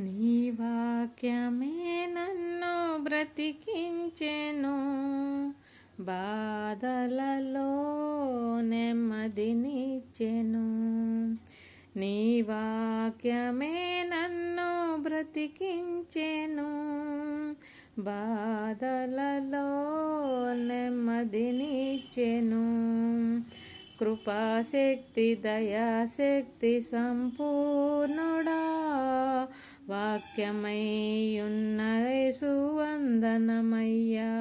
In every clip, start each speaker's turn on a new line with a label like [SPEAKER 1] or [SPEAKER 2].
[SPEAKER 1] నీ వాక్యమే నన్ను బ్రతికించెను, బాధలలో నెమ్మదినిచ్చెను. నీ వాక్యమే నన్ను బ్రతికించెను, బాధలలో నెమ్మదినిచ్చెను. కృపాశక్తి దయాశక్తి సంపూర్ణుడా, వాక్యమై ఉన్న యేసు వందనమయ్యా.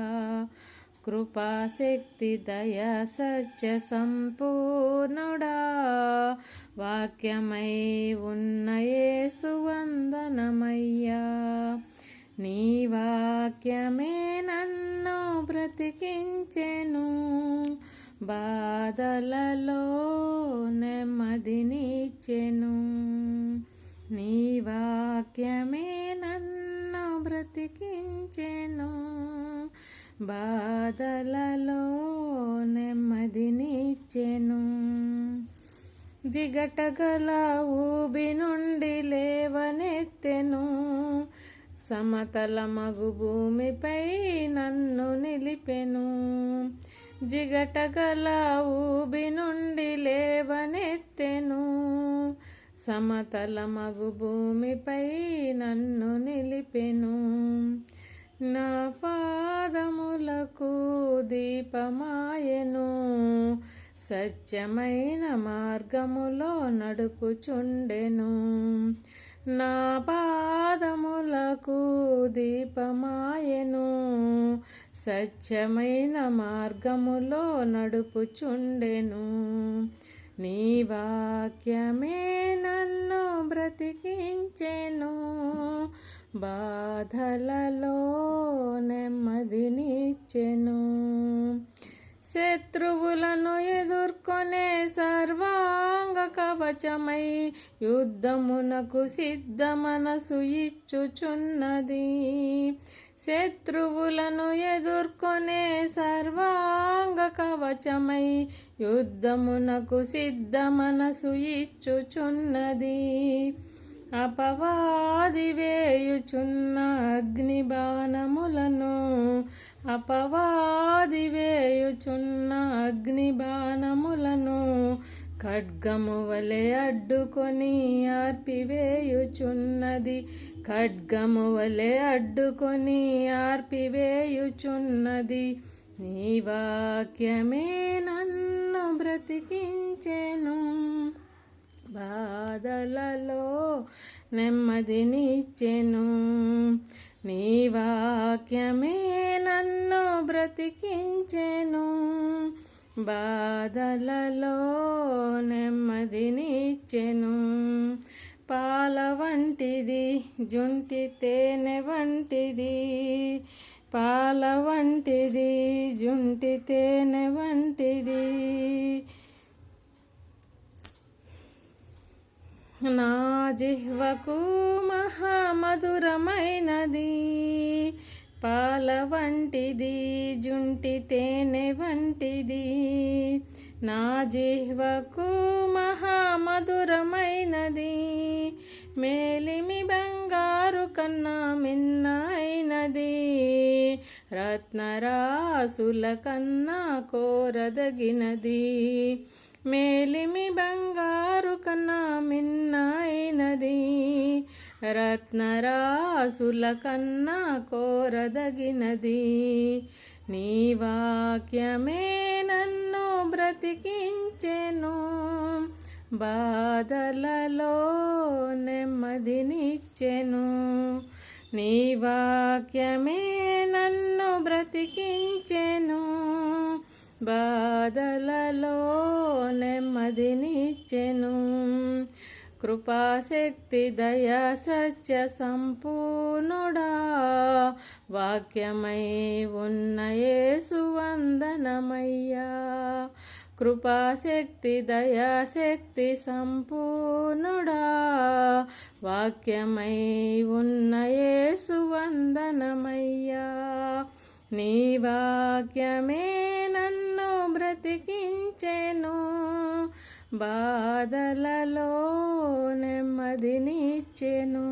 [SPEAKER 1] కృపాశక్తి దయా సత్య సంపూర్ణుడా, వాక్యమై ఉన్న యేసు వందనమయ్యా. నీ వాక్యమే నన్ను బ్రతికించెను, బాధలలో నెమ్మదినిచ్చెను. నీ వాక్యమే నన్ను బ్రతికించెను, బాధలలో నెమ్మదినిచ్చెను. జిగటగల ఊబి నుండి లేవనెత్తెను, సమతలమగు భూమిపై నన్ను నిలిపెను. జిగటగల ఊబి నుండి లేవనెత్తెను, సమతలమగు భూమిపై నన్ను నిలిపెను. నా పాదములకు దీపమాయెను, సత్యమైన మార్గములో నడుపుచుండెను. నా పాదములకు దీపమాయెను, సత్యమైన మార్గములో నడుపుచుండెను. నీ వాక్యమే నన్ను బ్రతికించెను, బాధలలో నెమ్మదినిచ్చెను. శత్రువులను ఎదుర్కొనే సర్వాంగ కవచమై యుద్ధమునకు సిద్ధ మనసు ఇచ్చుచున్నది. శత్రువులను ఎదుర్కొనే సర్వాంగ కవచమై యుద్ధమునకు సిద్ధ మనసు ఇచ్చుచున్నది. అపవాది వేయుచున్న అగ్ని బాణములను, అపవాది వేయుచున్న అగ్ని బాణములను ఖడ్గము వలె అడ్డుకొని ఆర్పివేయుచున్నది. ఖడ్గము వలె అడ్డుకొని ఆర్పివేయుచున్నది. నీ వాక్యమే నన్ను బ్రతికించెను, బాధలలో నెమ్మదినిచ్చెను. నీ వాక్యమే నన్ను బ్రతికించెను, బాధలలో నెమ్మదినిచ్చెను. పాల వంటిది జుంటి తేనె వంటిది, పాల వంటిది జుంటి తేనె వంటిది. నా జిహ్వకు మహామధురమైనది, పాల వంటిది జుంటి తేనె వంటిది. నా జిహ్వకు మహామధురమైనది, మేలిమి బంగారు కన్నా మిన్న అయినది. రత్నరాసుల కన్నా కోరదగినది, మేలిమి బంగారు కన్నా మిన్న అయినది. రత్నరాసుల కన్నా కోరదగినది. నీ వాక్యమే నన్ను బ్రతికించెను, బాధలలో నెమ్మదినిచ్చెను. నీ వాక్యమే నన్ను బ్రతికించెను, బాధలలో నెమ్మదినిచ్చెను. కృపాశక్తి దయా సత్య సంపూర్ణుడా, వాక్యమై ఉన్న యేసు వందనమయ్యా. కృపాశక్తి దయా శక్తి సంపూర్ణుడా, వాక్యమై ఉన్న యేసు వందనమయ్యా. నీ వాక్యమే నన్ను బ్రతికించెను, బాధలలో నెమ్మదినిచ్చెను.